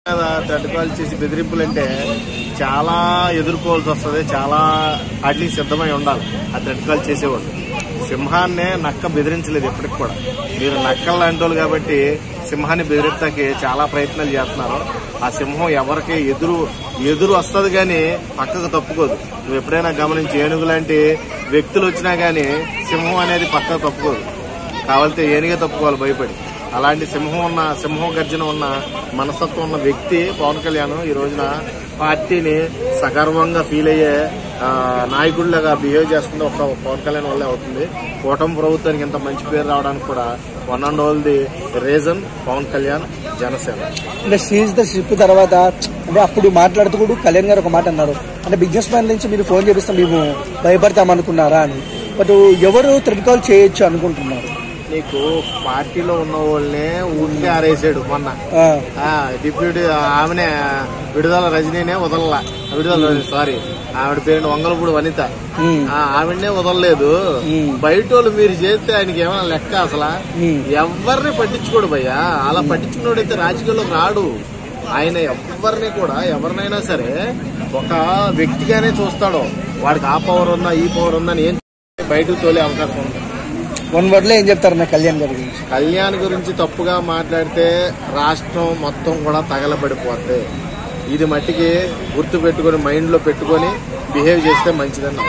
తట్టుకోవాలి చేసి బెదిరింపులు అంటే చాలా ఎదుర్కోవాల్సి వస్తుంది. చాలా వాటికి సిద్ధమై ఉండాలి ఆ తట్టుకోవాలి చేసేవాళ్ళు. సింహాన్నే నక్క బెదిరించలేదు ఎప్పటికి కూడా. మీరు నక్కలు లాంటి వాళ్ళు కాబట్టి సింహాన్ని బెదిరించడానికి చాలా ప్రయత్నాలు చేస్తున్నారు. ఆ సింహం ఎవరికి ఎదురు వస్తుంది కానీ పక్కకు తప్పుకోదు. నువ్వు ఎప్పుడైనా గమనించి ఏనుగు లాంటి వ్యక్తులు వచ్చినా గానీ సింహం అనేది పక్కకు తప్పుకోదు. కావాలంటే ఏనుగే తప్పుకోవాలి భయపడి. అలాంటి సింహం గర్జన ఉన్న మనస్తత్వం ఉన్న వ్యక్తి పవన్ కళ్యాణ్ ఈ రోజున పార్టీని సగర్వంగా ఫీల్ అయ్యే నాయకుడిలాగా బిహేవ్ చేస్తుంది. ఒక పవన్ కళ్యాణ్ వల్లే అవుతుంది. కూటమి ప్రభుత్వానికి ఇంత మంచి పేరు రావడానికి కూడా one and all the reason Pawan Kalyan, Janasena. అంటే సీజ్ ద షిప్ తర్వాత అంటే అప్పుడు మాట్లాడుతూ కూడా కళ్యాణ్ గారు ఒక మాట అన్నారు, అంటే బిజినెస్ మ్యాన్ నుంచి మీరు ఫోన్ చేపిస్తాం మేము భయపడతామనుకున్నారా అని. బట్ ఎవరు త్రికాల్ చేయొచ్చు అనుకుంటున్నారు? నీకు పార్టీలో ఉన్న వాళ్ళనే ఊరికే ఆరేసాడు మొన్న. డిప్యూటీ ఆమెనే విడుదల రజనీనే ఆవిడ పేరు వంగలపూడి వనిత. ఆవిడనే వదలలేదు. బయట వాళ్ళు మీరు చేస్తే ఆయనకి ఏమైనా లెక్క? అసలు ఎవరిని పట్టించుకోడు భయ్యా. అలా పట్టించుకున్నోడైతే రాజకీయాల్లోకి రాడు. ఆయన ఎవరినైనా సరే ఒక వ్యక్తిగానే చూస్తాడు. వాడికి ఆ పవర్ ఉందా ఈ పవర్ ఉందని ఏం బయటకు తోలే అవకాశం ఉంది. వన్ వర్డ్ లో ఏం చెప్తారు కళ్యాణ్ గారి గురించి? కళ్యాణ్ గురించి తప్పుగా మాట్లాడితే రాష్ట్రం మొత్తం కూడా తగలబడిపోద్ది. ఇది మట్టికి గుర్తు పెట్టుకుని మైండ్ లో పెట్టుకుని బిహేవ్ చేస్తే మంచిదని.